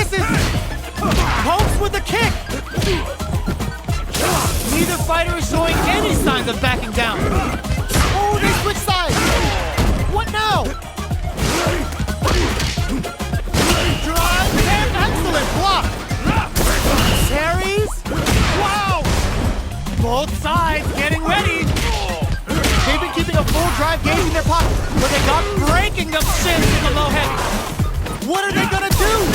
misses! Pokes with a kick! Neither fighter is showing any signs of backing down. Oh, they switch sides! What now? Drive and excellent block! Parries? Wow! Both sides getting ready! They've been keeping a full drive gauge in their pocket, but they got breaking them shins in the low heavy. What are they gonna do?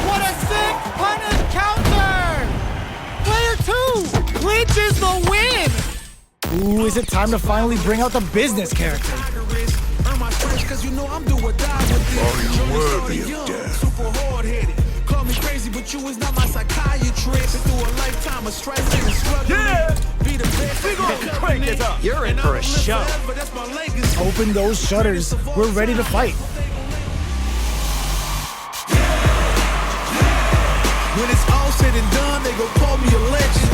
What a sick punish counter! Player 2 clinches the win! Ooh, is it time to finally bring out the business character? Are you worthy of death? Super hard-headed. Call me crazy, but you is not my psychiatrist. Through a lifetime of strife and struggle. Yeah! Be the best. We gonna crank this up. You're in for a show. Open those shutters. We're ready to fight. When it's all said and done, they gon' call me a legend.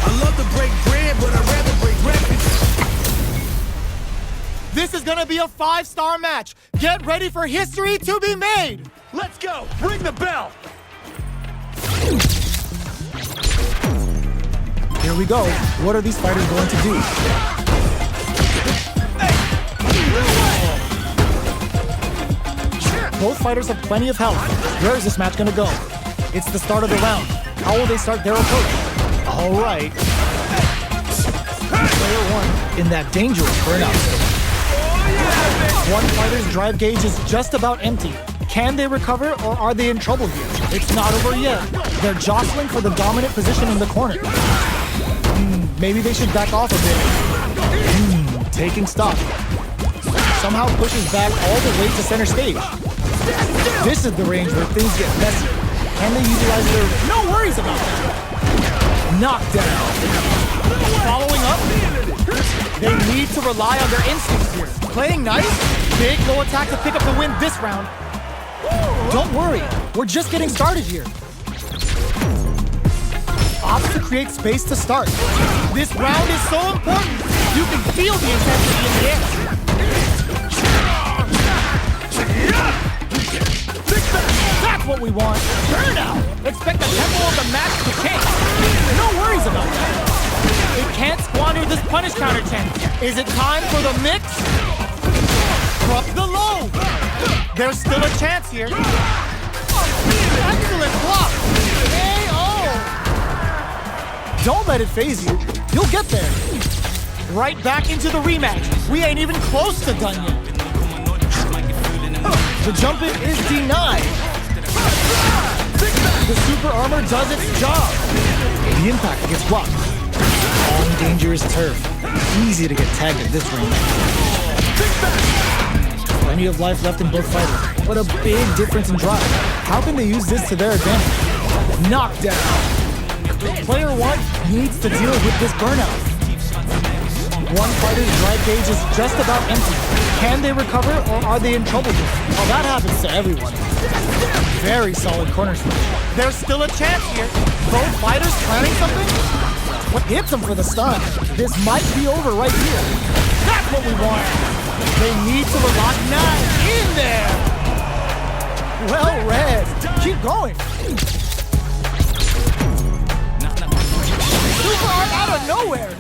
I love to break bread, but I'd rather break records. This is gonna be a 5-star match. Get ready for history to be made. Let's go! Ring the bell! Here we go. What are these fighters going to do? Both fighters have plenty of health. Where is this match gonna go? It's the start of the round. How will they start their approach? All right. Player 1 in that dangerous burnout state. One fighter's drive gauge is just about empty. Can they recover, or are they in trouble here? It's not over yet. They're jostling for the dominant position in the corner. Maybe they should back off a bit. Taking stock. Somehow pushes back all the way to center stage. This is the range where things get messy. Can they utilize their... No worries about that. Knockdown. Following up, they need to rely on their instincts here. Playing nice, big low attack to pick up the win this round. Don't worry, we're just getting started here. Opts to create space to start. This round is so important. You can feel the intensity in the air. That's what we want. Burnout. Expect the tempo of the match to kick. No worries about that. It can't squander this punish counter chance. Is it time for the mix? Drop the low. There's still a chance here. Excellent block. KO. Don't let it phase you. You'll get there. Right back into the rematch. We ain't even close to done yet. The jump in is denied. The super armor does its job. The impact gets blocked. On dangerous turf. Easy to get tagged at this range. Plenty of life left in both fighters, but a big difference in drive. How can they use this to their advantage? Knockdown. Player 1 needs to deal with this burnout. One fighter's drive gauge is just about empty. Can they recover, or are they in trouble here? Well, that happens to everyone. Very solid corner switch. There's still a chance here. Both fighters planning something? What hits them for the stun? This might be over right here. That's what we want. They need to rely. Nice in there. Well read. Keep going. Super art out of nowhere.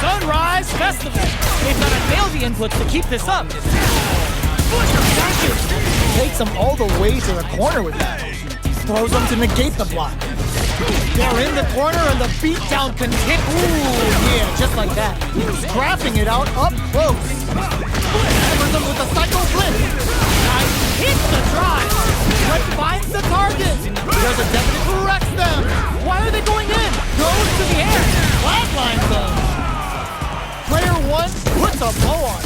Sunrise Festival. They've got to nail the inputs to keep this up. Takes them all the way to the corner with that. Throws them to negate the block. They're in the corner and the beatdown continues. Ooh, yeah, just like that. Scrapping it out up close. Covers them with a psycho flip. Nice hits the drive. But finds the target. There's a definite wrecks them. Why are they going in? Goes to the air. Flatlines them. Player 1 puts a blow on.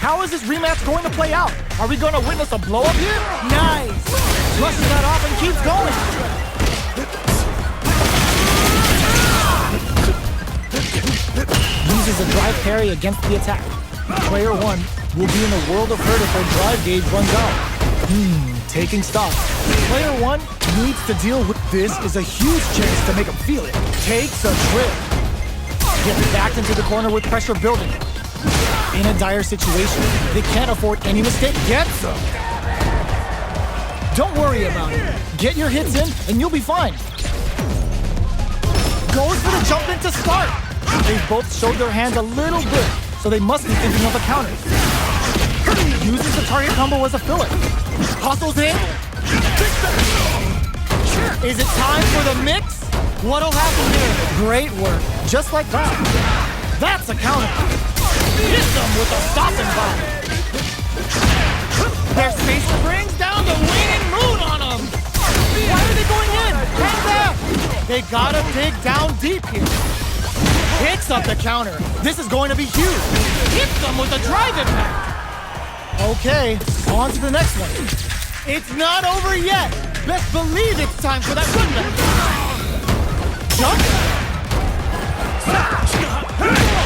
How is this rematch going to play out? Are we going to witness a blow-up here? Nice! Flushes that off and keeps going. Uses a drive parry against the attack. Player 1 will be in a world of hurt if their drive gauge runs out. Taking stock. Player 1 needs to deal with this. Is a huge chance to make him feel it. Takes a trip. Gets backed into the corner with pressure building. in a dire situation. They can't afford any mistake. Get some. Don't worry about it. Get your hits in, and you'll be fine. Goes for the jump in to start. They've both showed their hands a little bit, so they must be thinking of a counter. Uses the target combo as a filler. Hustles in. Is it time for the mix? What'll happen here? Great work. Just like that. That's a counter. Hit them with a stopping bomb. Their space brings down the waning moon on them. Why are they going in? Hang back. They gotta dig down deep here. Hits up the counter. This is going to be huge. Hit them with a drive impact. Okay, on to the next one. It's not over yet. Best believe it's time for that run back. Jump.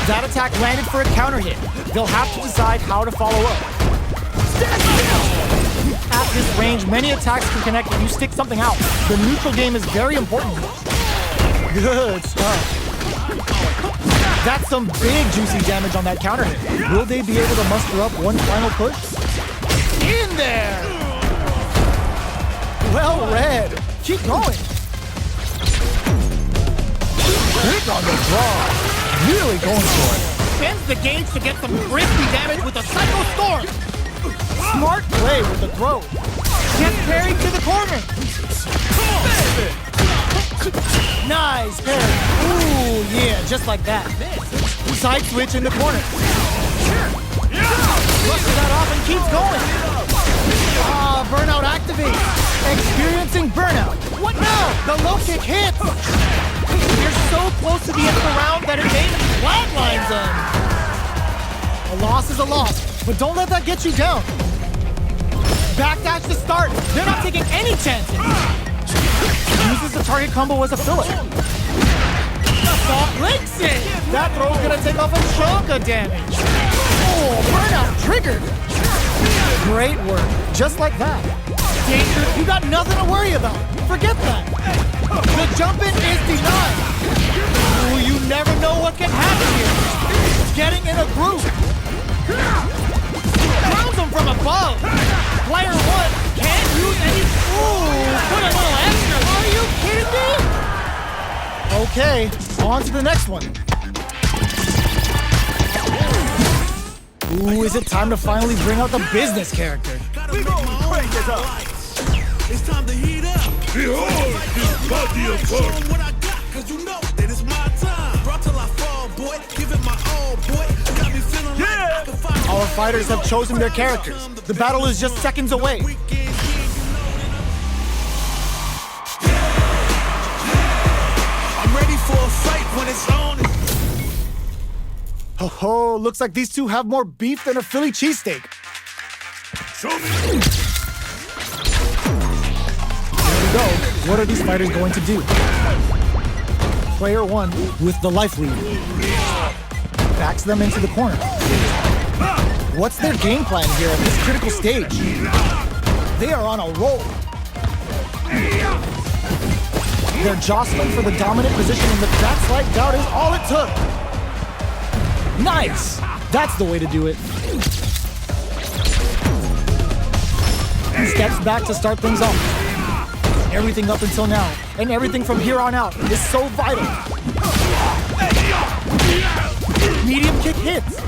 That attack landed for a counter hit. They'll have to decide how to follow up. At this range, many attacks can connect if you stick something out. The neutral game is very important. Good stuff. That's some big juicy damage on that counter hit. Will they be able to muster up one final push? In there! Well read. Keep going. Quick on the draw. Really going for it. Spends the gauge to get some crispy damage with a Psycho Storm. Smart play with the throw. Gets carried to the corner. Nice parry. Ooh, yeah, just like that. Side switch in the corner. Brushes that off and keeps going. Ah, burnout activates. Experiencing burnout. What now? The low kick hits. You're so close to the end of the round that it may flatlines them. A loss is a loss, but don't let that get you down. Backdash to start. They're not taking any chances. Uses the target combo as a filler. Soft links it. That throw's gonna take off a chunk of damage. Oh, burnout triggered. Great work. Just like that. Danger, you got nothing to worry about. Forget that. The jump in is denied. Ooh, you never know what can happen here. Getting in a group. Grounds him from above. Player one can't use any. Ooh, put a little extra. Are you kidding me? Okay, on to the next one. Ooh, is it time to finally bring out the business character? We gonna break it up. It's time to heat up. Behold this body of Show 'em work. what I got, cause you know that it's my time. Brought till I fall, boy. Give it my all, boy. Got me feeling like I can find Our fighters have chosen their characters. The battle is just seconds away. I'm ready for a fight when it's on. Ho ho, looks like these two have more beef than a Philly cheesesteak. Show me. Here we go. What are these fighters going to do? Player one with the life lead. Backs them into the corner. What's their game plan here at this critical stage? They are on a roll. They're jostling for the dominant position, and that slight doubt is all it took. Nice! That's the way to do it. Steps back to start things off. Everything up until now, and everything from here on out, is so vital. Medium kick hits.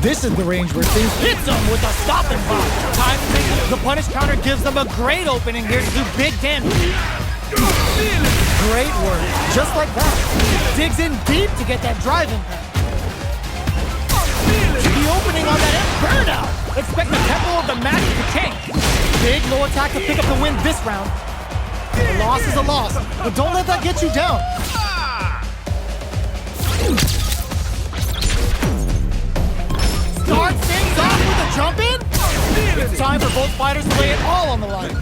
This is the range where things hits them with a stopping bomb. Time to make the punish counter gives them a great opening here to do big damage. Great work, just like that. Digs in deep to get that drive impact. The opening on that burnout. Expect the tempo of the match to change. Big low attack to pick up the win this round. A loss is a loss, but don't let that get you down. Start things off with a jump in. It's time for both fighters to lay it all on the line.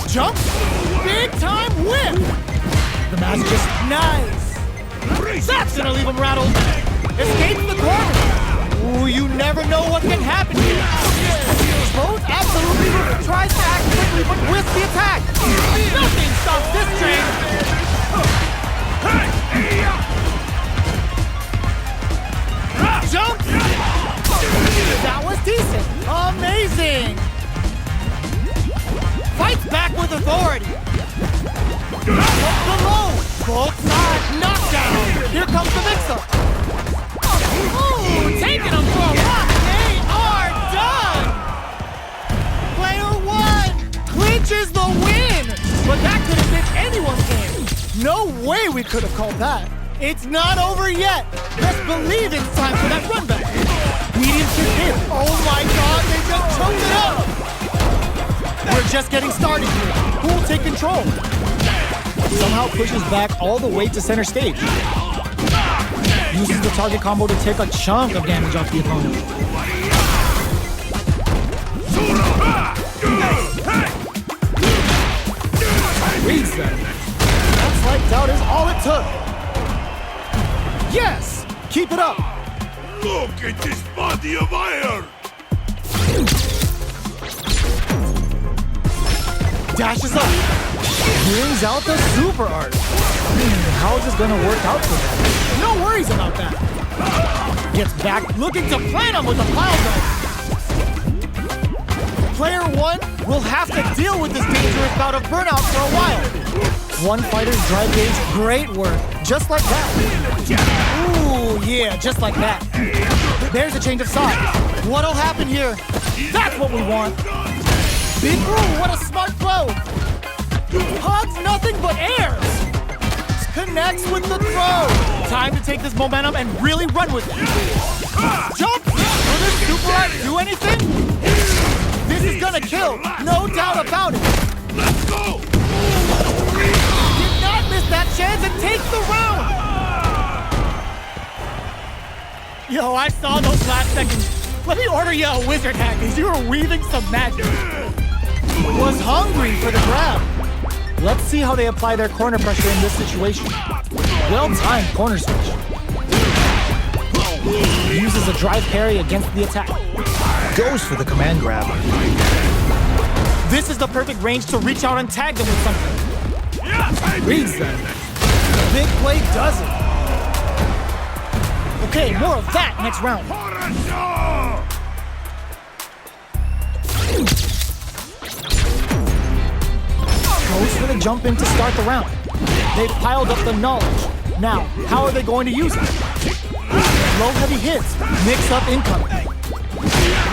Jump, big time whip. The mask just nice. That's gonna leave him rattled. Escapes the corner. Ooh, you never know what can happen here. Both absolutely tries to act quickly, but with the attack. Nothing stops this train. jump! That was decent. Amazing! Fights back with authority. The low. Both sides knockdown. Here comes the mix-up. Ooh, taking them for a walk. They are done. Player one clinches the win. But that could have been anyone's game. No way we could have called that. It's not over yet. Let's believe it's time for that run back. Medium kick in. Oh my God, they just choked it up. We're just getting started here. Who will take control? Somehow pushes back all the way to center stage. Uses the target combo to take a chunk of damage off the opponent. Reads them. That slight doubt is all it took. Yes! Keep it up! Look at this body of iron! Dashes up. Brings out the super art. How is this gonna work out for them? No worries about that. Gets back, looking to plant him with a pile drive. Player one will have to deal with this dangerous bout of burnout for a while. One fighter's drive gauge, great work. Just like that. Ooh, yeah, just like that. There's a change of side. What'll happen here? That's what we want. Big Ooh, what a smart throw! Hugs nothing but airs! Connects with the throw! Time to take this momentum and really run with it. Jump! Will this super art do anything? This is gonna kill, no doubt about it. Let's go! Did not miss that chance and takes the round! Yo, I saw those last seconds. Let me order you a wizard hat because you were weaving some magic. Was hungry for the grab. Let's see how they apply their corner pressure in this situation. Well-timed corner switch. Uses a drive parry against the attack. Goes for the command grab. This is the perfect range to reach out and tag them with something. Reads them. Big play does it. Okay, more of that next round. Goes for the jump in to start the round. They've piled up the knowledge. Now, how are they going to use it? Low heavy hits, mix up incoming.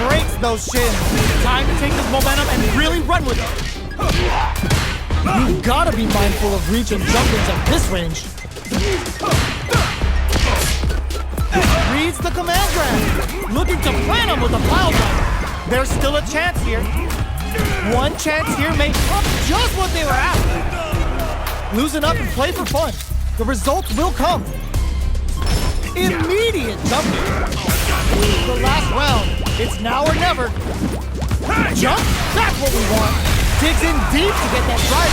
Breaks those shins. Time to take this momentum and really run with it. You've got to be mindful of reach and jump ins at this range. Reads the command grab. Looking to plant him with a pile driver. There's still a chance here. One chance here may up just what they were after. Loosen up and play for fun. The results will come. Immediate jumping. The last round. It's now or never. Jump? That's what we want. Digs in deep to get that drive.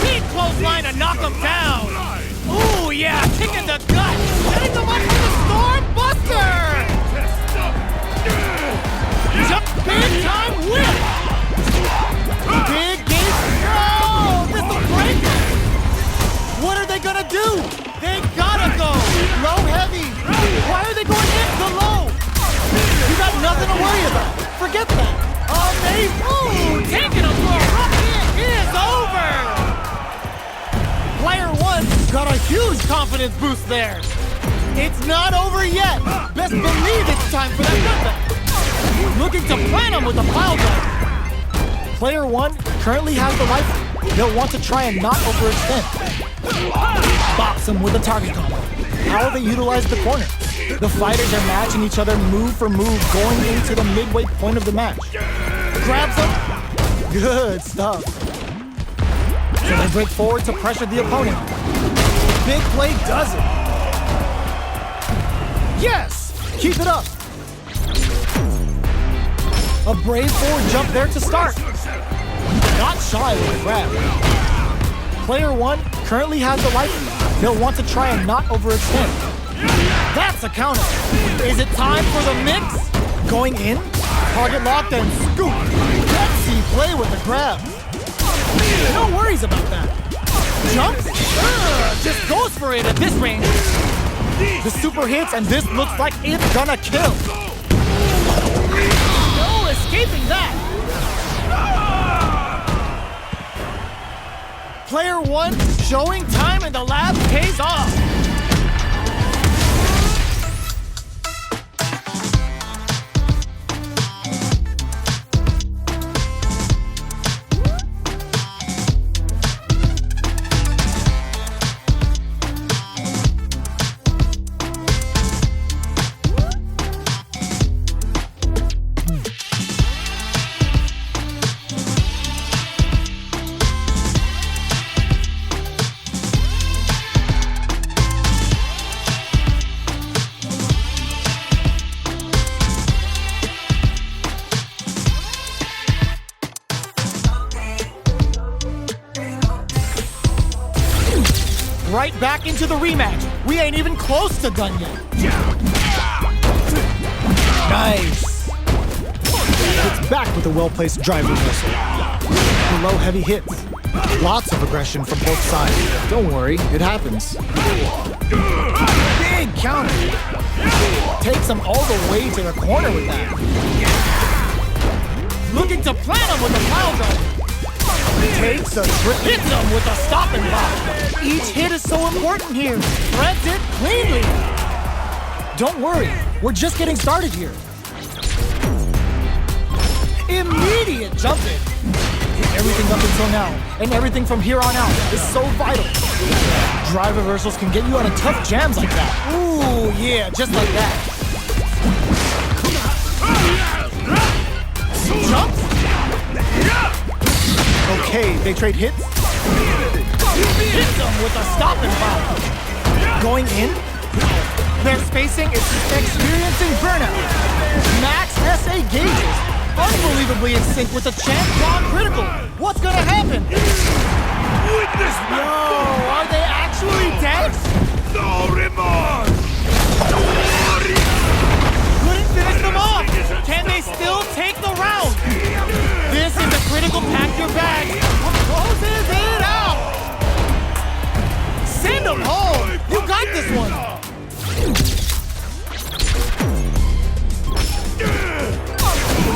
Big close line to knock him down. Ooh, yeah, kick in the gut. Setting them up for the Storm Buster. Jump, big time whip. Big game. No, this will break it. What are they gonna do? They gotta go. Low heavy. Why are they going in the low? You got nothing to worry about. Forget that. Amazing. Ooh, taking him for a rock. It is over. Player one got a huge confidence boost there. It's not over yet. Best believe it's time for that comeback. Looking to plant him with a pile drive. Player one currently has the life. They'll want to try and not overextend. Bops him with a target combo. How will they utilize the corner? The fighters are matching each other move for move going into the midway point of the match. Grabs him. Good stuff. So they break forward to pressure the opponent. Big play does it. Yes! Keep it up. A brave forward jump there to start. Not shy with the grab. Player one currently has the life. They'll want to try and not overextend. That's a counter. Is it time for the mix? Going in, target locked and scoop. Let's see play with the grab. No worries about that. Jumps? Just goes for it at this range. The super hits, and this looks like it's gonna kill. No escaping that. Player 1 showing time in the lab pays off. Right back into the rematch. We ain't even close to done yet. Nice. It's back with a well-placed drive reversal. Below heavy hits. Lots of aggression from both sides. Don't worry, it happens. Big counter. Takes him all the way to the corner with that. Looking to plant him with a pile driver. Takes a trip, hits him with a stop and block. Each hit is so important here. Threads it cleanly. Don't worry, we're just getting started here. Immediate jump in. Everything up until now, and everything from here on out is so vital. Drive reversals can get you out of tough jams like that. Ooh, yeah, just like that. Jumps. Okay, they trade hits. Hits them with a stop and pop. Going in. Their spacing is experiencing burnout. Max SA gauges. Unbelievably in sync with the champ Claw critical. What's gonna happen? Witness me! No, are they actually dead? No remorse! Couldn't finish them off. Can they still take the round? This is a critical pack your bag. Closes it out. Send them home. You got this one.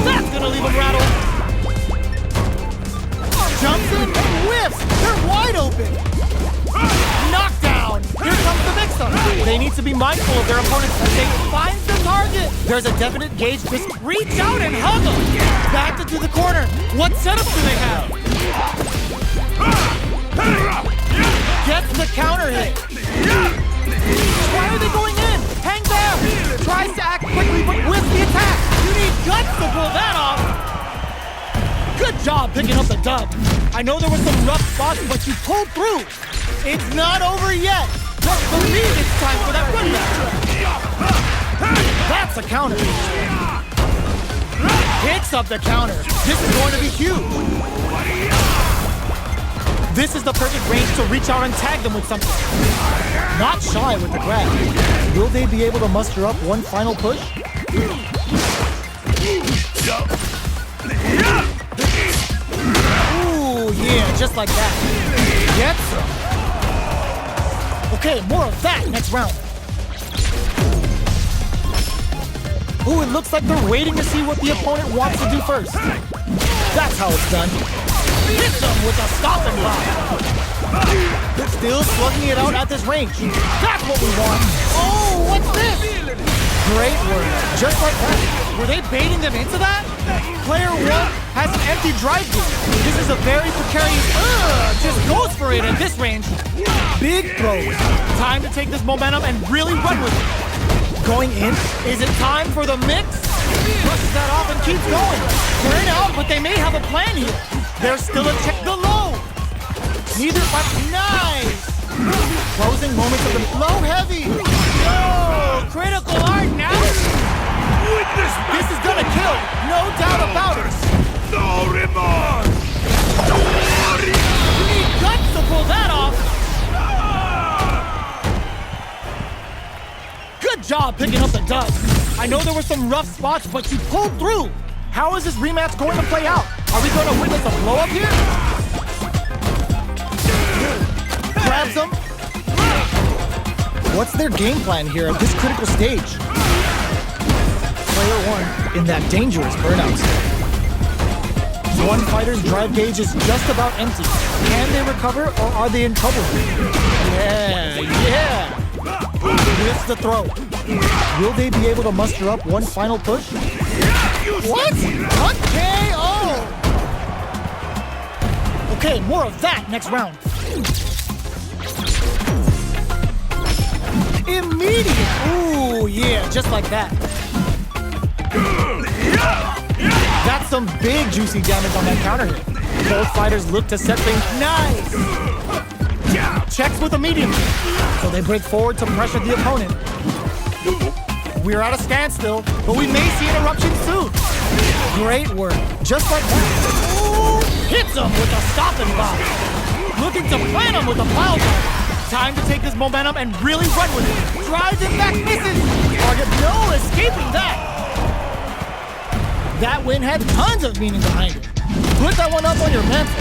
That's gonna leave them rattled. Jumps in and whiffs. They're wide open. Knockdown. Here comes the mix-up. They need to be mindful of their opponent's mistake. Finds the target. There's a definite gauge. Just reach out and hug them. Back into the corner. What setups do they have? Gets the counter hit. Why are they going in? Hang down. Tries to act quickly, but whiffs the attack. You need guts to pull that off. Good job picking up the dub. I know there were some rough spots, but you pulled through. It's not over yet. Just believe it's time for that run back. That's a counter. Picks up the counter. This is going to be huge. This is the perfect range to reach out and tag them with something. Not shy with the grab. Will they be able to muster up one final push? Ooh, yeah, just like that. Gets him. Okay, more of that next round. Ooh, it looks like they're waiting to see what the opponent wants to do first. That's how it's done. Hits them with a stop and block. Still slugging it out at this range. That's what we want. Oh, what's this? Great work. Just like that. Were they baiting them into that? Player 1 has an empty drive gauge. This is a very precarious... just goes for it at this range. Big throws. Time to take this momentum and really run with it. Going in. Is it time for the mix? Pushes that off and keeps going. Turn out, but they may have a plan here. There's still a check below. Neither but nice. Closing moments of the low heavy. No, critical art now. Witness me! This is gonna kill, no doubt about it. No remorse! You need guts to pull that off. Good job picking up the dub. I know there were some rough spots, but you pulled through. How is this rematch going to play out? Are we going to witness a blow-up here? Grabs him. What's their game plan here at this critical stage? Player 1 in that dangerous burnout state. One fighter's drive gauge is just about empty. Can they recover or are they in trouble here? Yeah! Missed the throw. Will they be able to muster up one final push? What? What KO? Okay, more of that next round. Immediate! Ooh, yeah, just like that. That's some big juicy damage on that counter hit. Both fighters look to set things nice. Checks with a medium kick. So they break forward to pressure the opponent. We're at a standstill, but we may see an eruption soon. Great work. Just like that. Ooh, hits him with a stop and block. Looking to plant him with a pile driver. Time to take this momentum and really run with it. Drives it back, misses. Target, no escaping that. That win had tons of meaning behind it. Put that one up on your mantle.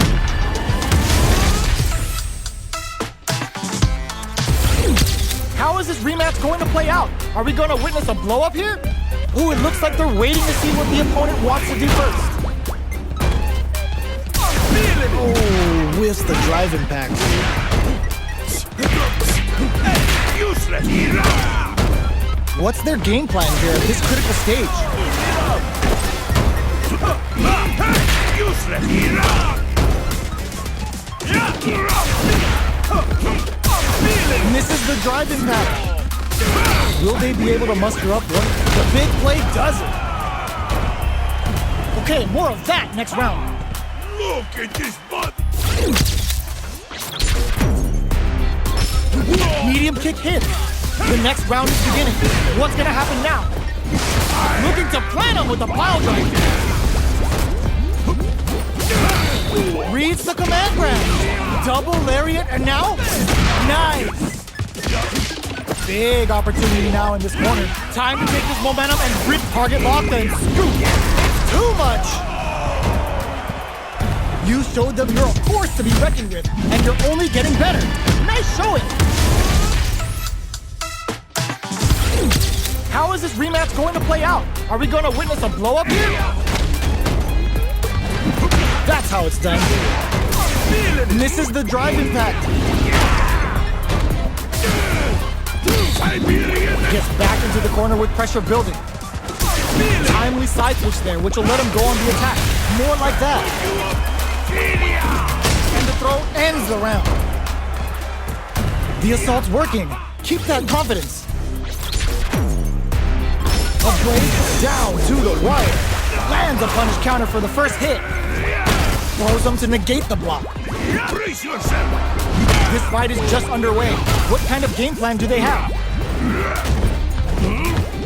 How is this rematch going to play out? Are we going to witness a blow-up here? Ooh, it looks like they're waiting to see what the opponent wants to do first. Oh, whiffs the drive impact. Useless! What's their game plan here at this critical stage? Useless! Misses the drive impact. Will they be able to muster up one? The big play does it. Okay, more of that next round. Look at this butt! Medium kick hit. The next round is beginning. What's gonna happen now? Looking to plant him with a pile driver. Reads the command grab. Double lariat and now? Nice. Big opportunity now in this corner. Time to take this momentum and rip target lock then scoop. It's too much. You showed them you're a force to be reckoned with, and you're only getting better. Nice showing. How is this rematch going to play out? Are we going to witness a blow-up here? That's how it's done. Misses the drive impact. Gets back into the corner with pressure building. Timely side switch there, which will let him go on the attack. More like that. And the throw ends the round. The assault's working. Keep that confidence. A blade down to the wire. Lands a punish counter for the first hit. Throws him to negate the block. Brace yourself! This fight is just underway. What kind of game plan do they have?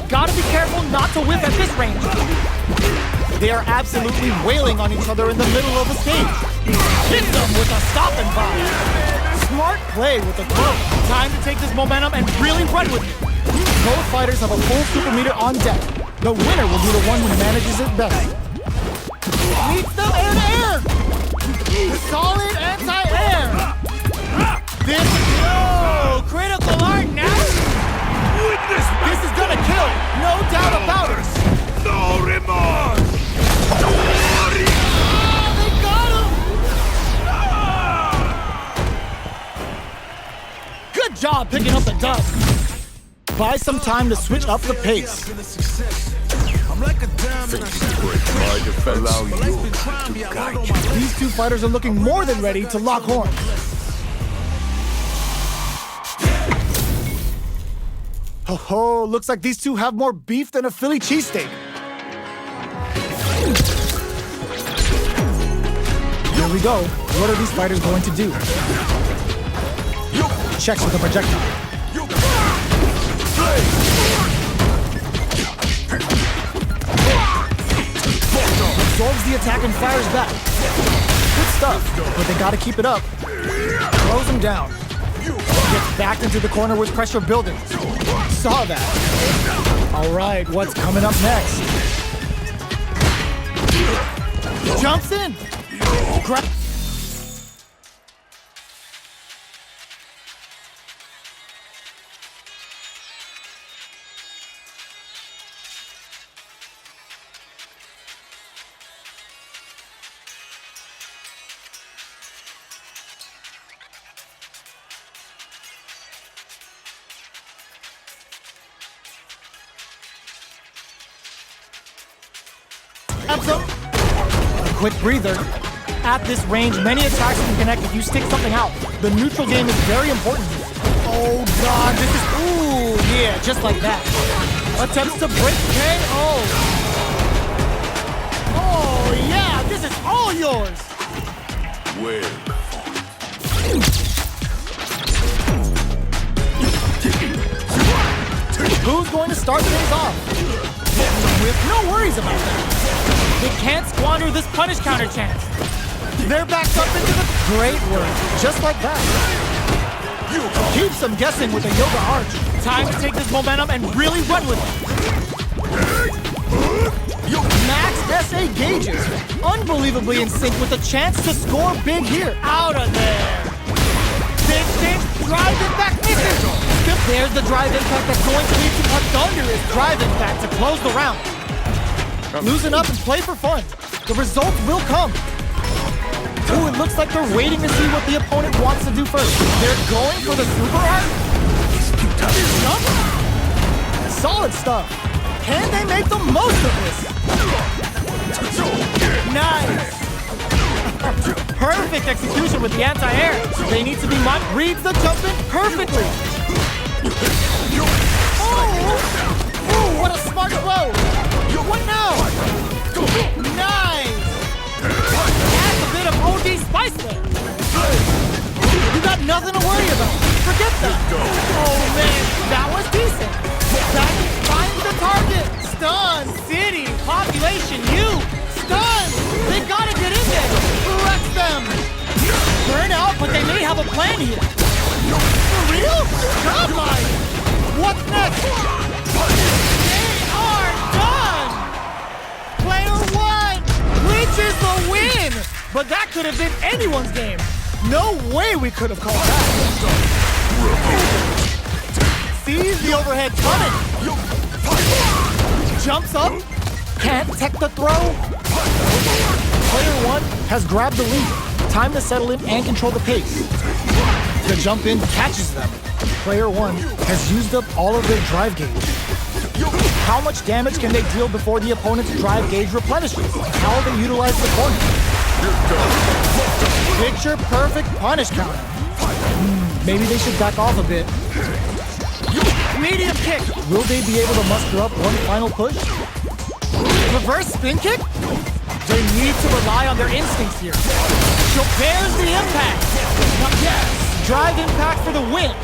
Gotta be careful not to whiff at this range. They are absolutely wailing on each other in the middle of the stage. Hits them with a stop and pop. Smart play with the throw. Time to take this momentum and really run with it. Both fighters have a full super meter on deck. The winner will be the one who manages it best. Meets them air to air. The solid anti-air. This critical art now. Witness me! This is gonna kill, no doubt about it. No remorse! They got him. Good job picking up the dub. Buy some time to switch up the pace. These two fighters are looking more than ready to lock horns. Ho, looks like these two have more beef than a Philly cheesesteak. Here we go. What are these fighters going to do? Checks with a projectile. Absorbs the attack and fires back. Good stuff, but they gotta keep it up. Throws him down. Gets back into the corner with pressure building. Saw that. All right, what's coming up next? Jumps in. Abso. A quick breather. At this range, many attacks can connect if you stick something out. The neutral game is very important here. Oh god, this is... Ooh, yeah, just like that. Attempts to break KO. Oh yeah, this is all yours. Well. Who's going to start the days off? With no worries about that. They can't squander this punish counter chance. They're backed up into the great work, just like that. Keeps them guessing with a yoga arch. Time to take this momentum and really run with it. Max SA gauges, unbelievably in sync with a chance to score big here. Out of there. Big drive impact misses. There's the drive impact that's going to lead to a thunderous drive impact to close the round. Loosen up and play for fun. The results will come. Ooh, it looks like they're waiting to see what the opponent wants to do first. They're going for the super art? Solid stuff. Can they make the most of this? Nice. Perfect execution with the anti-air. They need to be reads the jump in perfectly. Oh, what a smart blow. What now? Nice. That's a bit of OD spice there. You got nothing to worry about. Forget that. Oh man, that was decent. That finds the target. Stun, city, population, you. Stun. They gotta get in there. Wreck them. Burn out, but they may have a plan here. For real? Godlike. What's next? They are done. Player 1 reaches the win. But that could have been anyone's game. No way we could have called that. Sees the overhead coming. Jumps up. Can't tech the throw. Player 1 has grabbed the lead. Time to settle in and control the pace. The jump in catches them. Player 1 has used up all of their drive gauge. How much damage can they deal before the opponent's drive gauge replenishes? How will they utilize the corner? Picture perfect punish counter. Maybe they should back off a bit. Medium kick. Will they be able to muster up one final push? Reverse spin kick? They need to rely on their instincts here. There's the impact. Yes. Drive impact for the win.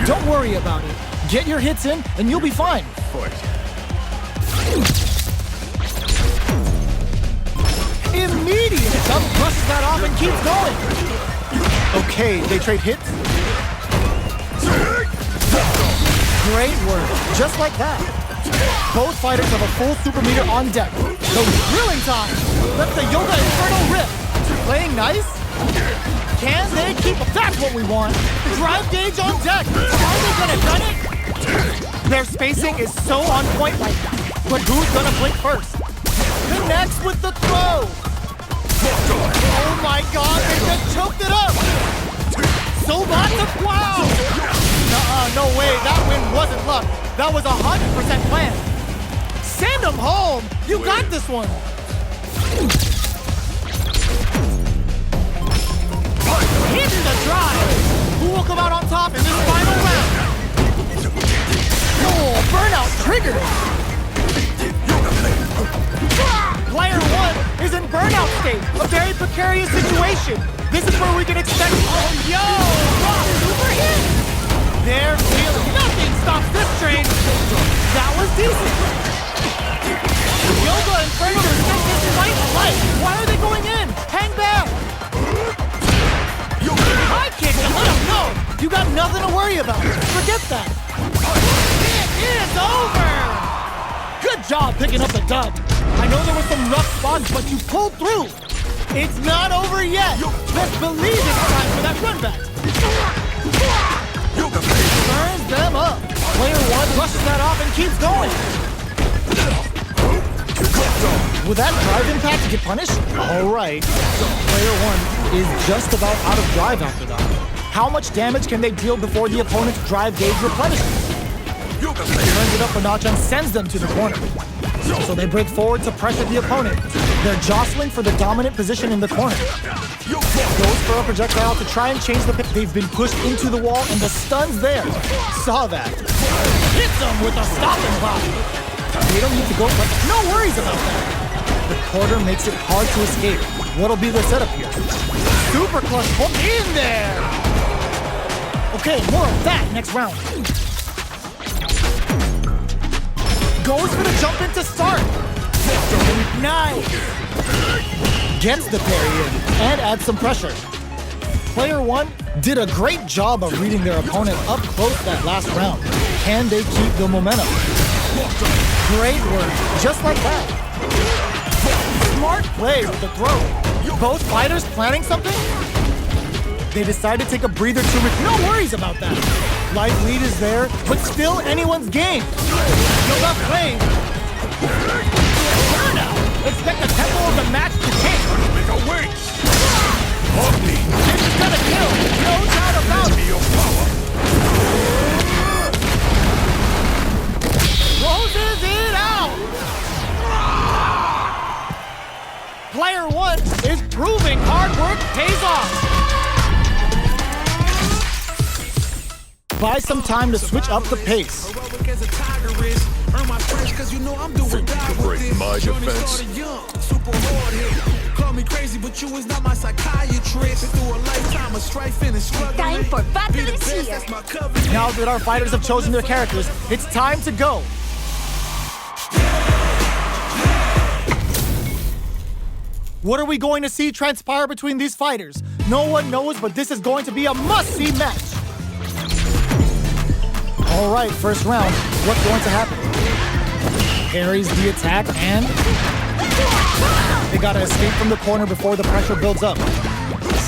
Don't worry about it. Get your hits in and you'll be fine. Immediate jump brushes that off and keeps going. Okay, they trade hits. Great work. Just like that. Both fighters have a full super meter on deck. The drilling time. Let the Yoga Inferno rip. Playing nice? Can they keep... That's what we want. Drive gauge on deck. Are they gonna done it? Their spacing is so on point right now. But who's gonna blink first? Connects with the throw. Oh my god, they just choked it up. So lots of wow. No way, that win wasn't luck. That was 100% planned. Send them home. You got this one. Hitting the drive. Who will come out on top in this final round? Oh, burnout triggered. Player 1 is in burnout state. A very precarious situation. This is where we can expect... Oh, yo! Super hit! They're feeling... Nothing stops this train. That was decent. Yoga Inferno to set this fight light. Why are they going in? Hang back. High kick to let them know. You got nothing to worry about. Forget that. It is over. Good job picking up the dub. I know there were some rough spots, but you pulled through. It's not over yet. Let's believe it's time for that run back. Burns them up. Player 1 brushes that off and keeps going. Will that drive impact to get punished? All right. Player 1 is just about out of drive after that. How much damage can they deal before the opponent's drive gauge replenishes? Turns it up a notch and sends them to the corner. So they break forward to pressure the opponent. They're jostling for the dominant position in the corner. Goes for a projectile to try and change the pick. They've been pushed into the wall and the stun's there. Saw that. Hits them with a stopping block. They don't need to go, but no worries about that. The corner makes it hard to escape. What'll be the setup here? Super clutch hook in there! Okay, more of that next round. Goes for the jump in to start. Nice! Gets the parry in and adds some pressure. Player one did a great job of reading their opponent up close that last round. Can they keep the momentum? Great work, just like that. Smart play with the throw. Both fighters planning something? They decide to take a breather too with no worries about that. Light lead is there, but still anyone's game. Build up play. Burnout. Expect the tempo of the match to take. Make a wait. This is gonna kill. No doubt about it. Closes it out. Player one is proving hard work pays off. Buy some time to switch up the pace. Break my defense. Call me crazy, but you is not my psychiatrist. Through a lifetime of strife and struggling. Time for battle is here. Now that our fighters have chosen their characters, it's time to go. What are we going to see transpire between these fighters? No one knows, but this is going to be a must-see match. All right, first round. What's going to happen? Parries the attack and they gotta escape from the corner before the pressure builds up.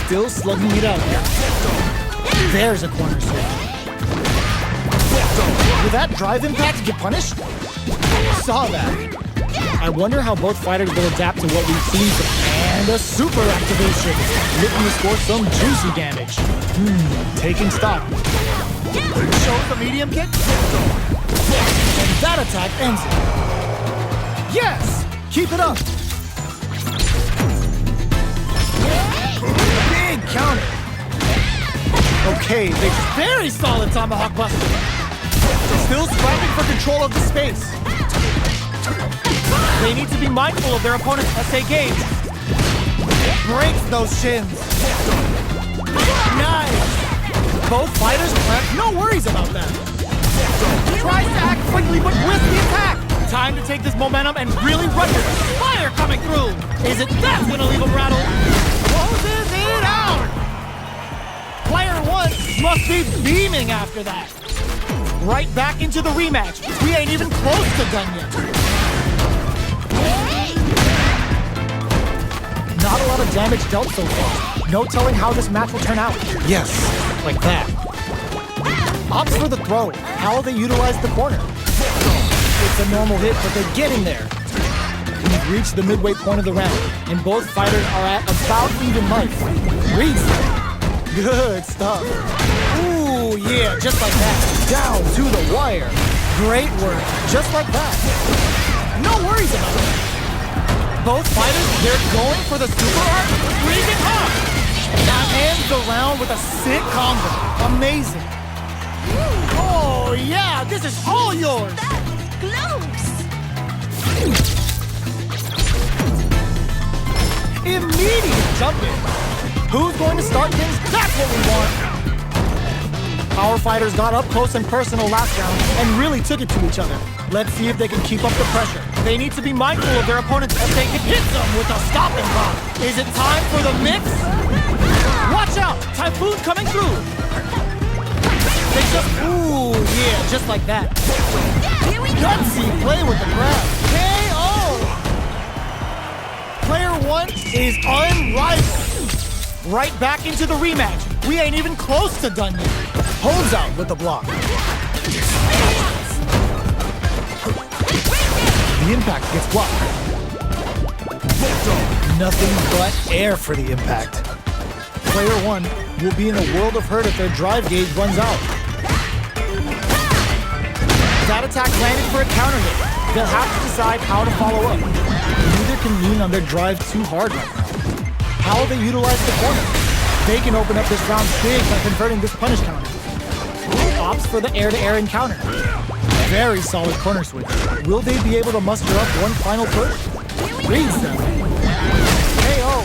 Still slugging it out here. There's a corner switch. Will that drive impact get punished? Saw that. I wonder how both fighters will adapt to what we've seen. And a super activation. Looking to score some juicy damage. Taking stock. Shows the medium kick. And that attack ends it. Yes! Keep it up. Big counter. Okay, they very solid tomahawk buster. Still scrapping for control of the space. They need to be mindful of their opponent's SA gauge. Breaks those shins. Nice. Both fighters plant no worries about that. Tries to act quickly, but with the attack. Time to take this momentum and really run it. Fire coming through. Is it that's gonna leave him rattled? Closes it out. Player one must be beaming after that. Right back into the rematch. We ain't even close to done yet. Not a lot of damage dealt so far. No telling how this match will turn out. Yes, like that. Opts for the throw. How will they utilize the corner? It's a normal hit, but they're getting there. We've reached the midway point of the round, and both fighters are at about even life. Reads them. Good stuff. Ooh, yeah, just like that. Down to the wire. Great work, just like that. No worries about it. Both fighters, they're going for the super art. Breathing hard. That ends the round with a sick combo. Amazing. Oh, yeah, this is all yours. That's close. Immediate jump in. Who's going to start things? That's what we want. Our fighters got up close and personal last round and really took it to each other. Let's see if they can keep up the pressure. They need to be mindful of their opponents as they can hit them with a stopping block. Is it time for the mix? Watch out! Typhoon coming through. They just, ooh, yeah, just like that. Here we go. Gutsy play with the grab. KO! Player one is unrivaled. Right back into the rematch. We ain't even close to done yet. Holds out with the block. The impact gets blocked. Nothing but air for the impact. Player one will be in a world of hurt if their drive gauge runs out. That attack landed for a counter hit. They'll have to decide how to follow up. Neither can lean on their drive too hard right now. How will they utilize the corner? They can open up this round big by converting this punish counter. Opts for the air-to-air encounter. Very solid corner switch. Will they be able to muster up one final push? Reads them. KO.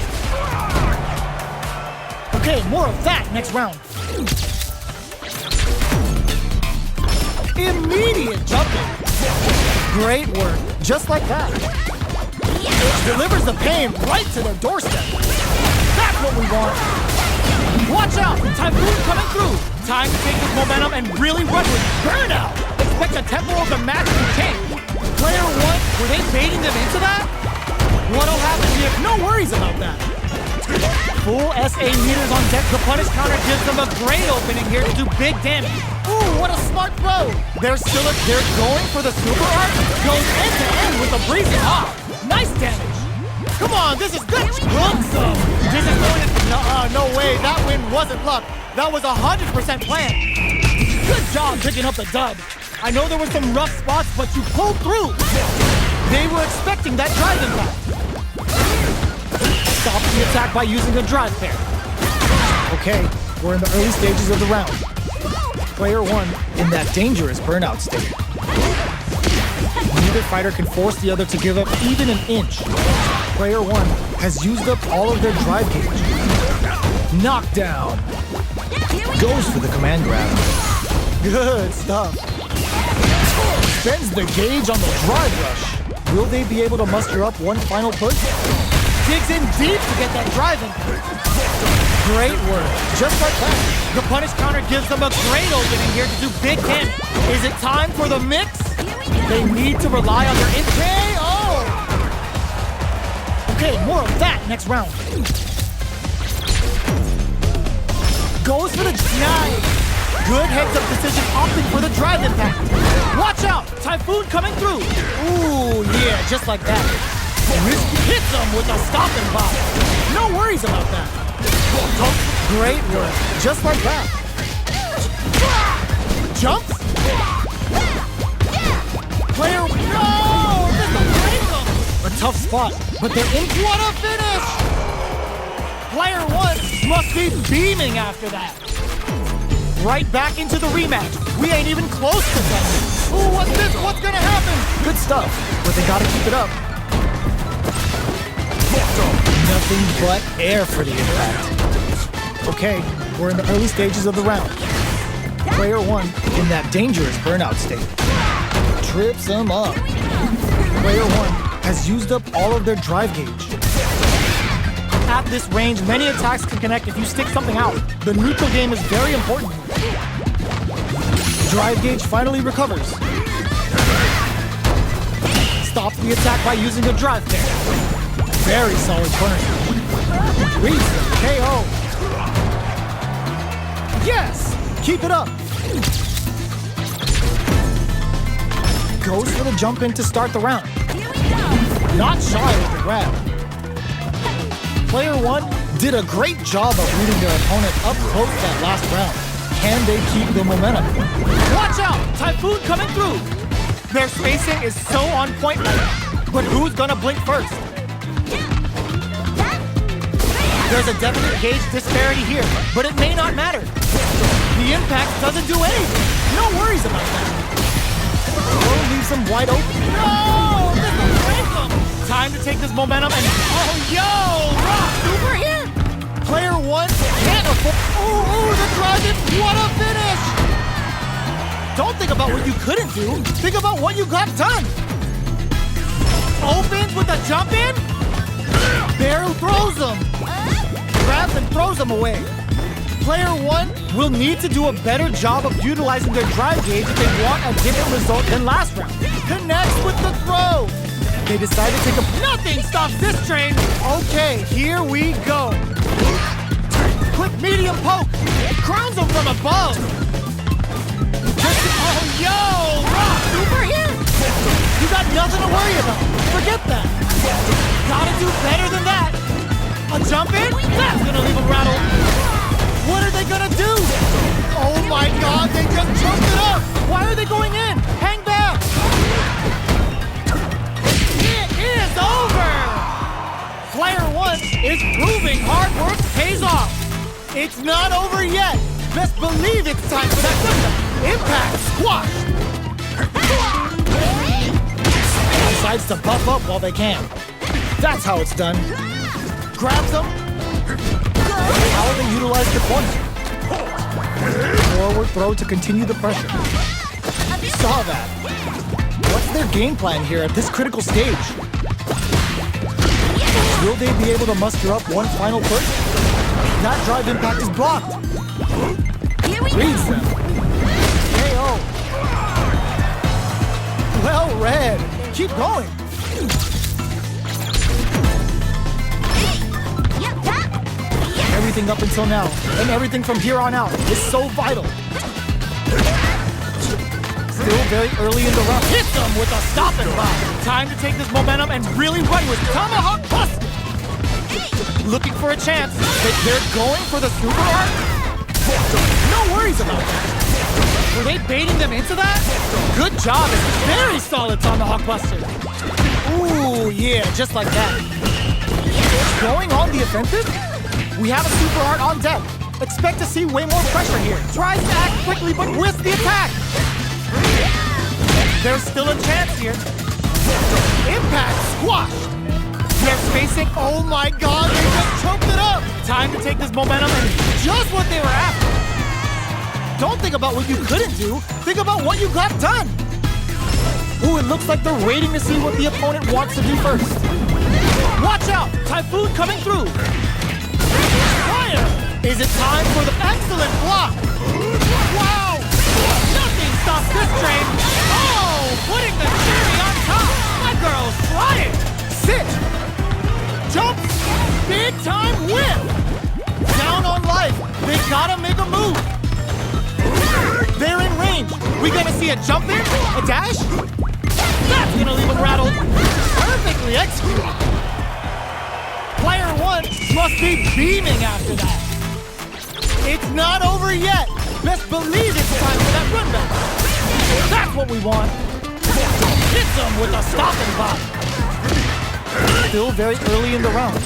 Okay, more of that next round. Immediate jumping. Great work. Just like that. Delivers the pain right to their doorstep. That's what we want. Watch out! Typhoon coming through. Time to take this momentum and really run with burnout. Expect the tempo of the match to change. Player one, were they baiting them into that? What'll happen here? No worries about that. Full SA meters on deck. The punish counter gives them a great opening here to do big damage. Ooh, what a smart throw. They're going for the super art. Goes end to end with a breezy off. Nice damage. Come on, this is good. Awesome. This is going to... No way. That win wasn't luck. That was 100% planned. Good job picking up the dub. I know there were some rough spots, but you pulled through. They were expecting that drive impact. Stop the attack by using a drive pair. Okay, we're in the early stages of the round. Player one in that dangerous burnout state. Neither fighter can force the other to give up even an inch. Player one has used up all of their drive gauge. Knockdown. Goes for the command grab. Good stuff. Spends the gauge on the drive rush. Will they be able to muster up one final push? Digs in deep to get that drive in. Great work. Just like that. The punish counter gives them a great opening here to do big damage. Is it time for the mix? They need to rely on their KO. Okay, more of that next round. Goes for the nice. Good heads-up decision, opting for the drive impact. Watch out! Typhoon coming through. Ooh, yeah, just like that. Hits him with a stopping block. No worries about that. Great work, just like that. Jumps. Player, no! This will break them. A tough spot, but they're in. What a finish! Player one must be beaming after that. Right back into the rematch. We ain't even close to that. Ooh, what's this? What's gonna happen? Good stuff, but they gotta keep it up. Nothing but air for the impact. Okay, we're in the early stages of the round. Player one in that dangerous burnout state. Trips him up. Player one has used up all of their drive gauge. At this range, many attacks can connect if you stick something out. The neutral game is very important. Drive gauge finally recovers. Stops the attack by using a drive pair. Very solid corner. Reads the KO. Yes! Keep it up. Goes for the jump in to start the round. Not shy with the grab. Player one did a great job of reading their opponent up close that last round. Can they keep the momentum? Watch out! Typhoon coming through! Their spacing is so on point right now. But who's gonna blink first? There's a definite gauge disparity here, but it may not matter. The impact doesn't do anything. No worries about that. Throw leaves him wide open. No! This will break him! Time to take this momentum and... Oh, yo! Rock super here! Player one can't afford... Ooh, the drive-in! What a finish! Don't think about what you couldn't do. Think about what you got done. Opens with a jump in? Barrel throws him. Grabs and throws him away. Player one will need to do a better job of utilizing their drive gauge if they want a different result than last round. Connects with the throw. They decide to take a... Nothing stops this train. Okay, here we go. Quick medium poke. Crowns him from above. Oh, yo! Rock, super here. You got nothing to worry about. Forget that. Gotta do better than that. A jump in? That's gonna leave him rattled. What are they gonna do? Oh my god, they just jumped it up! Why are they going in? Hang back! It's not over yet. Best believe it's time for that thunder. Impact squash. Decides to buff up while they can. That's how it's done. Grabs them. How they utilize the corner. Forward throw to continue the pressure. Saw that. What's their game plan here at this critical stage? Will they be able to muster up one final push? That drive impact is blocked. Here we Reads go. them. KO. Well read. Keep going. Yeah, that. Yeah. Everything up until now, and everything from here on out, is so vital. Still very early in the round. Hit them with a stop and block. Time to take this momentum and really run with Tomahawk Bust. Looking for a chance, but they're going for the super art? No worries about that. Were they baiting them into that? Good job. It's very solid Tomahawk Buster. Ooh, yeah, just like that. Going on the offensive? We have a super art on deck. Expect to see way more pressure here. Tries to act quickly, but whiffs the attack. There's still a chance here. Impact squash. They're spacing. Oh my god, they just choked it up. Time to take this momentum and just what they were after. Don't think about what you couldn't do. Think about what you got done. Ooh, it looks like they're waiting to see what the opponent wants to do first. Watch out! Typhoon coming through. Fire! Is it time for the excellent block? Wow! Nothing stops this train. Oh, putting the cherry on top. My girl's flying. Sit. Jump. Big time whip. Down on life. They gotta make a move. They're in range. We gonna see a jump in? A dash? That's gonna leave them rattled. Perfectly executed. Player one must be beaming after that. It's not over yet. Best believe it's time for that run back. That's what we want. Hit them with a stop and pop. Still very early in the round.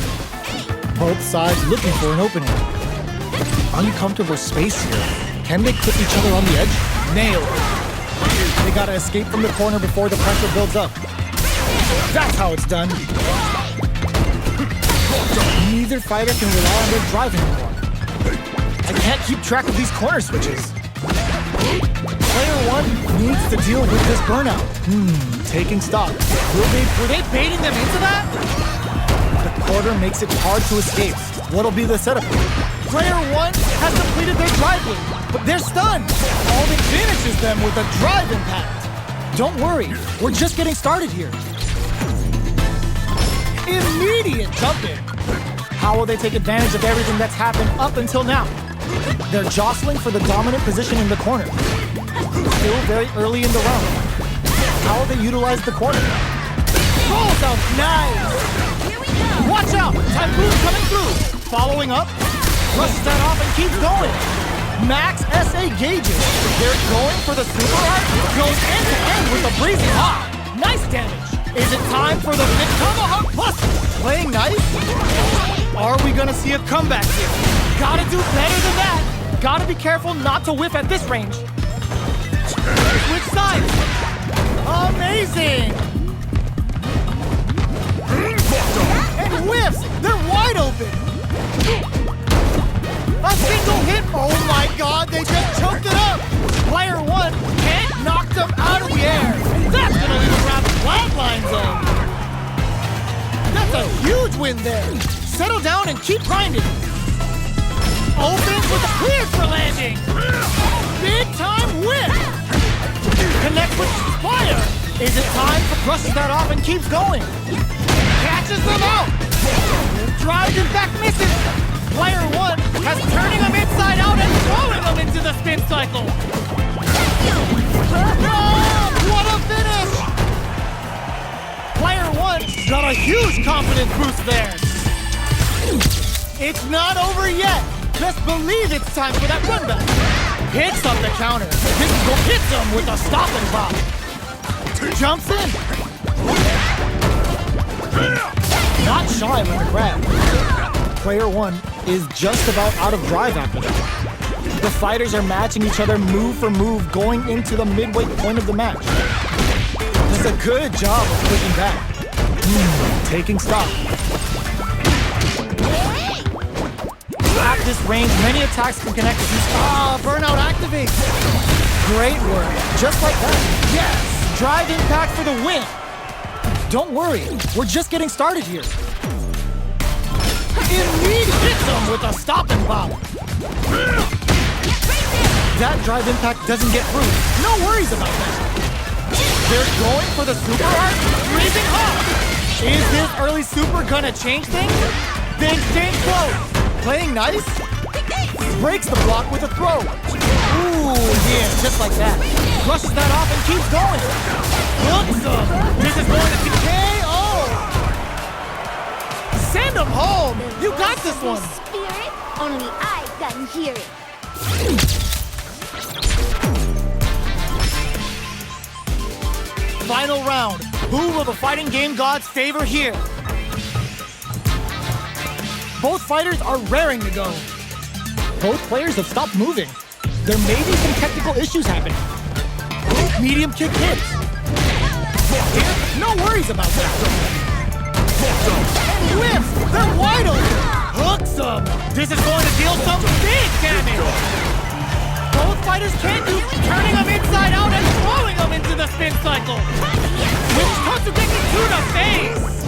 Both sides looking for an opening. Uncomfortable space here. Can they clip each other on the edge? Nailed. They gotta escape from the corner before the pressure builds up. That's how it's done. Neither fighter can rely on their drive anymore. I can't keep track of these corner switches. Player one needs to deal with this burnout. Taking stock. Were they baiting them into that? The corner makes it hard to escape. What'll be the setup? Player one has completed their drive win, but they're stunned. Alden finishes them with a drive impact. Don't worry, we're just getting started here. Immediate jump in. How will they take advantage of everything that's happened up until now? They're jostling for the dominant position in the corner. Still very early in the round. How will they utilize the corner? Rolls out nice! Watch out! Typhoon coming through! Following up, brushes that off and keeps going. Max SA gauges. They're going for the super art. Goes end to end with a breezy hop. Nice damage. Is it time for the big Tomahawk Plus? Playing nice? Are we gonna see a comeback here? Gotta do better than that. Gotta be careful not to whiff at this range. Switch sides. Amazing. And whiffs. They're wide open. A single hit. Oh my god, they just choked it up. Player one can't knock them out of the air. That's gonna leave them around the flatline zone. That's a huge win there. Settle down and keep grinding. Opens with a clear for landing. Big time whip. Connects with fire. Is it time for brushes that off and keeps going? Catches them out. Drives and back misses. Player one has turning them inside out and throwing them into the spin cycle. Oh, what a finish! Player one got a huge confidence boost there. It's not over yet. Best believe it's time for that run back. Hits up the counter. This will hit them with a stop and pop. Jumps in. Not shy with the grab. Player one is just about out of drive after that. The fighters are matching each other move for move going into the midway point of the match. Does a good job of pushing back. Taking stock. At this range, many attacks can connect with you. Burnout activates. Great work. Just like that. Yes! Drive impact for the win. Don't worry, we're just getting started here. Immediate hits him with a stopping bomb. That drive impact doesn't get through. No worries about that. They're going for the super art. Freezing hot. Is this early super gonna change things? They exchange close. Playing nice. Breaks the block with a throw. Ooh, yeah, just like that. Brushes that off and keeps going. Hooks him. This is going to be KO. Send him home. You got this one. Spirit, only I can hear it. Final round. Who will the fighting game gods favor here? Both fighters are raring to go. Both players have stopped moving. There may be some technical issues happening. Medium kick hits. No worries about that. And whiffs! They're wide open! Hooks them! This is going to deal some big damage! Both fighters can't do turning them inside out and throwing them into the spin cycle! Which cuts a kicking to the face!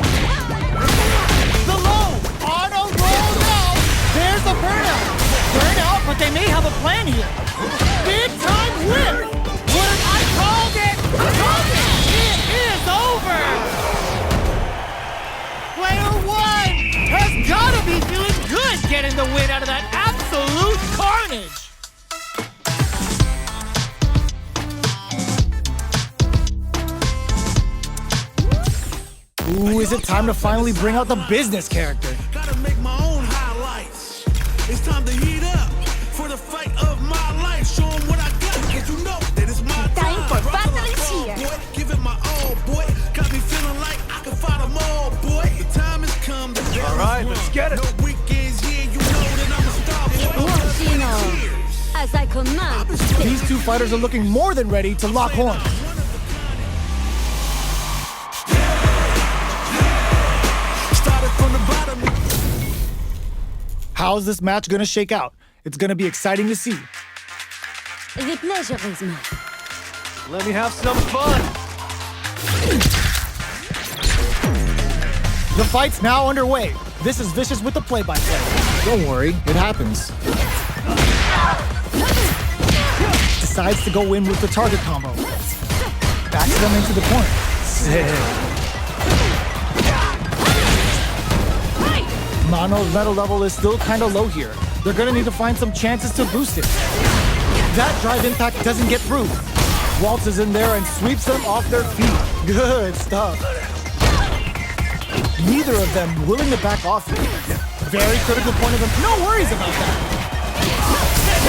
The low! On a roll now! There's a burnout! Burnout, but they may have a plan here! Big time whip! I called it! I called it! It is over! Player one has gotta be feeling good getting the win out of that absolute carnage! Ooh, is it time to finally bring out the business character? Gotta make my own highlights. It's time to heat up for the fight of my life. Show 'em what I got, 'cause you know that it's my Time for Rock battle like is all, here. boy. Give it my all, boy. Got me feeling like I can fight 'em all, boy. The time has come. All right, let's get it. No weekends here, you know that I'm a star, boy. Ursino, as I command. These two fighters are looking more than ready to lock horns. Started from the bottom. How's this match gonna shake out? It's gonna be exciting to see. The pleasure is mine. Let me have some fun. The fight's now underway. This is Vicious with the play-by-play. Don't worry, it happens. Decides to go in with the target combo. Backs them into the corner. Sick. Mano's metal level is still kinda low here. They're gonna need to find some chances to boost it. That drive impact doesn't get through. Waltzes in there and sweeps them off their feet. Good stuff. Neither of them willing to back off here. Very critical point of them. No worries about that.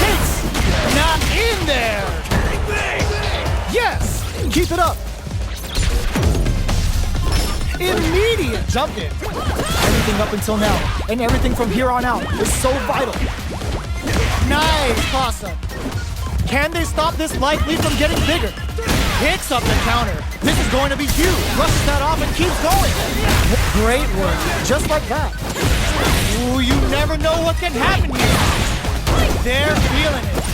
Hits! Not in there! Yes! Keep it up. Immediate jump in. Everything up until now, and everything from here on out is so vital. Nice toss-up. Can they stop this light lead from getting bigger? Picks up the counter. This is going to be huge. Rushes that off and keeps going. Great work. Just like that. Ooh, you never know what can happen here. They're feeling it.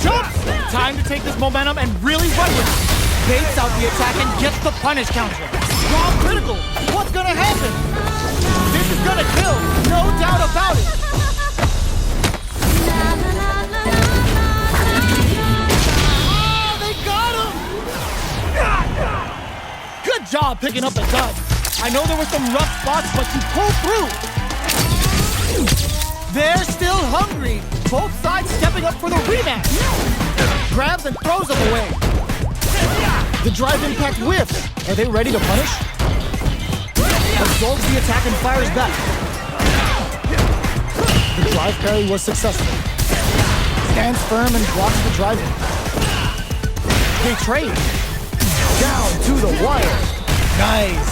Jumps! Time to take this momentum and really run with it. Baits out the attack and gets the punish counter. Strong critical. What's gonna happen? This is gonna kill. No doubt about it. Good job picking up the dub. I know there were some rough spots, but you pulled through. They're still hungry. Both sides stepping up for the rematch. Grabs and throws them away. The drive impact whiffs. Are they ready to punish? Absorbs the attack and fires back. The drive parry was successful. Stands firm and blocks the drive impact. They trade. Down to the wire. Nice.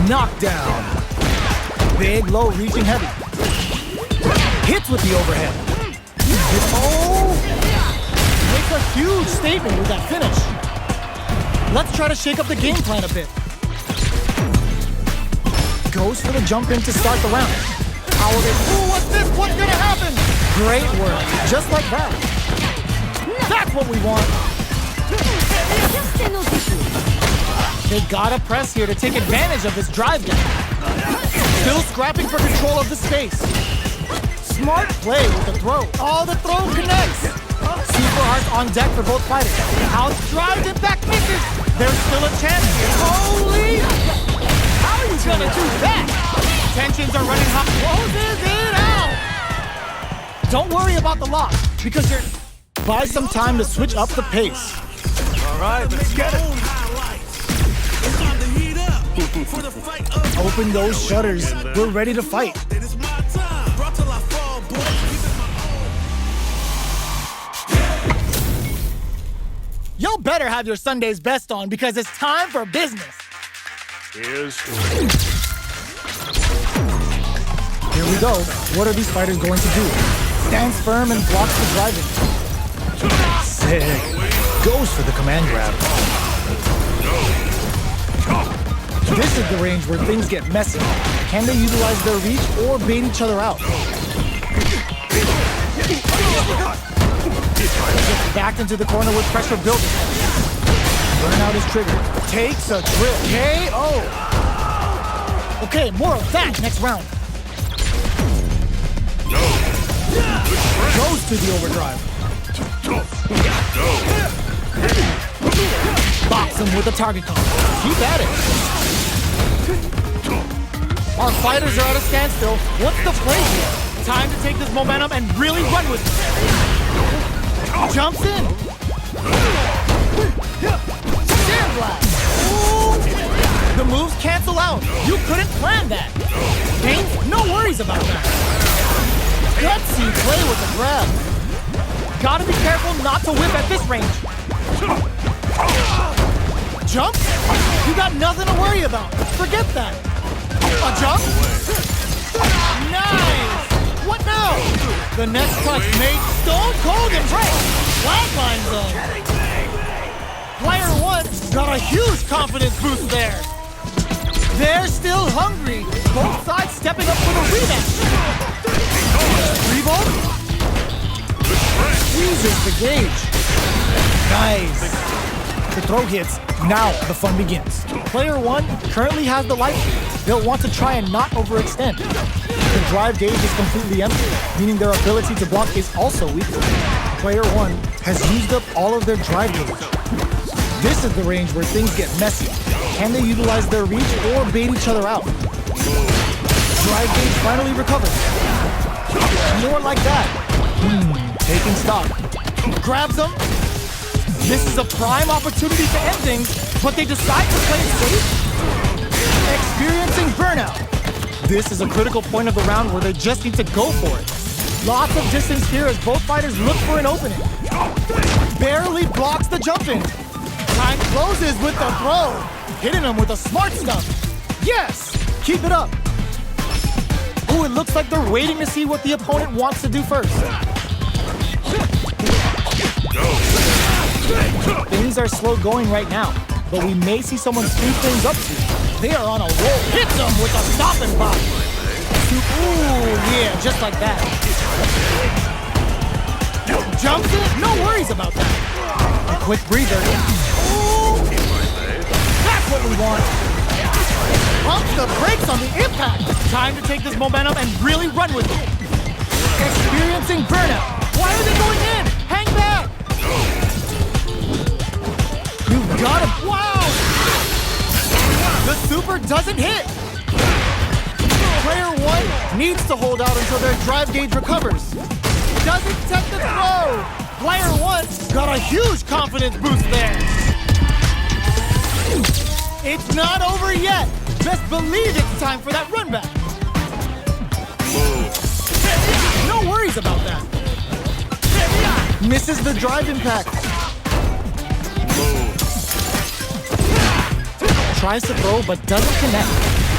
Knockdown. Big, low, reaching heavy. Hits with the overhead. Oh! Makes a huge statement with that finish. Let's try to shake up the game plan a bit. Goes for the jump in to start the round. How will they... Ooh, what's this? What's gonna happen? Great work. Just like that. That's what we want. They gotta press here to take advantage of this drive gap. Still scrapping for control of the space. Smart play with the throw. Oh, the throw connects. Super hearts on deck for both fighters. Out drive impact misses. There's still a chance here. Holy! How are you gonna do that? Tensions are running hot. Closes it out. Don't worry about the loss because you're... Buy some time to switch up the pace. All right, let's get it. Open those shutters. We're ready to fight. Y'all better have your Sunday's best on because it's time for business. Here we go. What are these fighters going to do? Stands firm and blocks the driving. Sick. Goes for the command grab. This is the range where things get messy. Can they utilize their reach or bait each other out? Gets backed into the corner with pressure building. Burnout is triggered. Takes a drill. KO. Okay, more of that next round. Goes to the overdrive. Box him with a target combo. Keep at it. Our fighters are at a standstill. What's the play here? Time to take this momentum and really run with it. Jumps in. Sandblast. Ooh. The moves cancel out. You couldn't plan that. Pain? No worries about that. Gutsy play with the grab. Gotta be careful not to whip at this range. Jump? You got nothing to worry about. Forget that. A jump? Nice! What now? The next touch made Stone Cold Embrace. Flatline zone. Player 1 got a huge confidence boost there. They're still hungry. Both sides stepping up for the rematch. Revolt? Squeezes the gauge. Nice. The throw hits. Now the fun begins. Player 1 currently has the life lead. They'll want to try and not overextend. The drive gauge is completely empty, meaning their ability to block is also weak. Player 1 has used up all of their drive gauge. This is the range where things get messy. Can they utilize their reach or bait each other out? Drive gauge finally recovers. More like that. Taking stock. Grabs them. This is a prime opportunity to end things, but they decide to play it safe. Experiencing burnout. This is a critical point of the round where they just need to go for it. Lots of distance here as both fighters look for an opening. Barely blocks the jump in. Time closes with the throw. Hitting him with the smart stuff. Yes! Keep it up. Ooh, it looks like they're waiting to see what the opponent wants to do first. Things are slow going right now, but we may see someone speed things up soon. They are on a roll. Hits them with a stop and pop. Ooh, yeah, just like that. Jumps in, no worries about that. A quick breather. Ooh, that's what we want. Pumps the brakes on the impact. Time to take this momentum and really run with it. Experiencing burnout. Why are they going in? Hang back. You've got him. Wow! The super doesn't hit. Player 1 needs to hold out until their drive gauge recovers. Doesn't set the throw. Player 1 got a huge confidence boost there. It's not over yet. Best believe it's time for that run back. No worries about that. Misses the drive impact. Tries to throw but doesn't connect.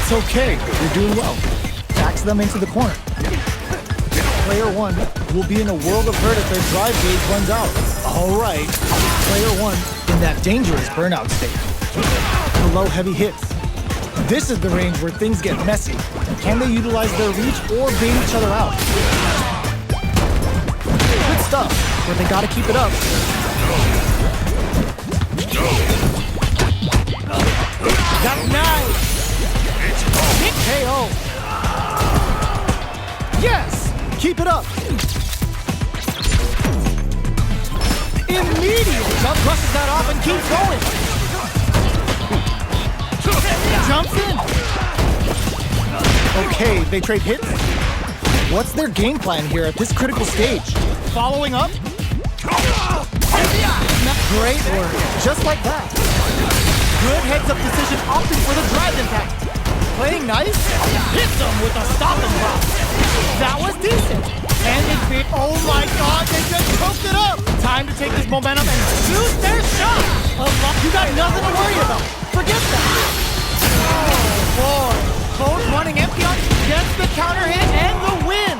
It's okay, you're doing well. backs them into the corner. Player 1 will be in a world of hurt if their drive gauge runs out. All right, player 1 in that dangerous burnout state. The low heavy hits. This is the range where things get messy. Can they utilize their reach or bait each other out? Good stuff, but they gotta keep it up. That's nice! KO! Yes! Keep it up! Immediate jump brushes that off and keeps going! Jumps in! Okay, they trade hits. What's their game plan here at this critical stage? Following up? Great work, just like that. Good heads-up decision opting for the drive impact. Playing nice? Hits them with a stop and drop. That was decent. And it fit. Oh my god, they just choked it up. Time to take this momentum and shoot their shot. You got nothing to worry about. Forget that. Oh boy. Both running empty on gets the counter hit and the win.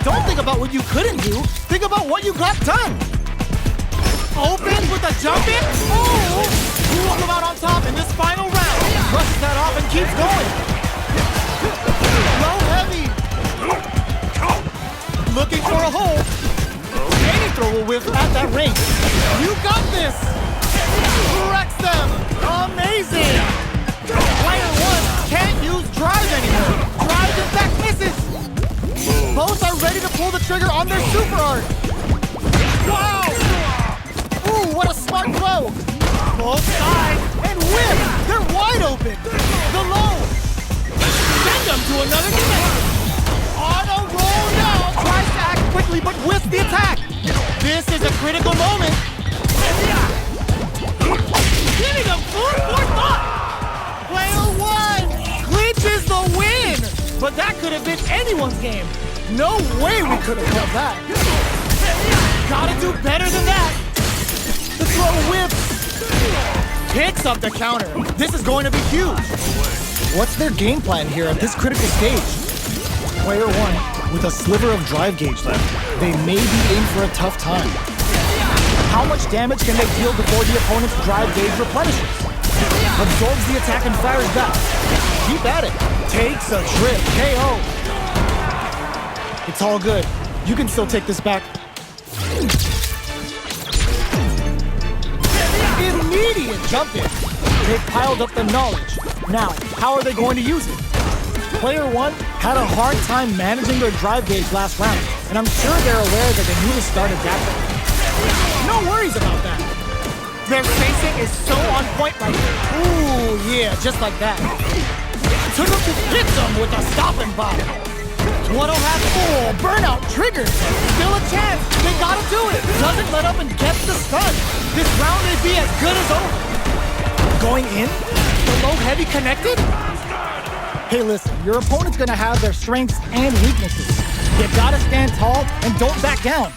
Don't think about what you couldn't do. Think about what you got done. Open with a jump in. Oh! Who will come out on top in this final round? Brushes that off and keeps going. Low heavy. Looking for a hole. Any throw will whiff at that range. You got this. Wrecks them. Amazing. Player 1 can't use drive anymore. Drive in fact misses. Both are ready to pull the trigger on their super art. Wow. Ooh, what a smart throw. Both sides and whip! They're wide open! The low! Send them to another dimension! On a roll now! Tries to act quickly but whiffs the attack! This is a critical moment! Giving them food for thought! Player 1 clinches the win! But that could have been anyone's game! No way we could have held that! Gotta do better than that! The throw whips! Picks up the counter. This is going to be huge. What's their game plan here at this critical stage? Player 1 with a sliver of drive gauge left. They may be in for a tough time. How much damage can they deal before the opponent's drive gauge replenishes? Absorbs the attack and fires back. Keep at it. Takes a trip. KO. It's all good. You can still take this back. Immediate jump in. They've piled up the knowledge. Now, how are they going to use it? Player 1 had a hard time managing their drive gauge last round, and I'm sure they're aware that they need to start adapting. No worries about that. Their spacing is so on point right now. Ooh, yeah, just like that. Took him to hit them with a stop and bop. What'll have full burnout triggers. Still a chance. They gotta do it. Doesn't let up and gets the stun. This round may be as good as over. Going in? The low heavy connected? Hey, listen, your opponent's gonna have their strengths and weaknesses. You gotta stand tall and don't back down.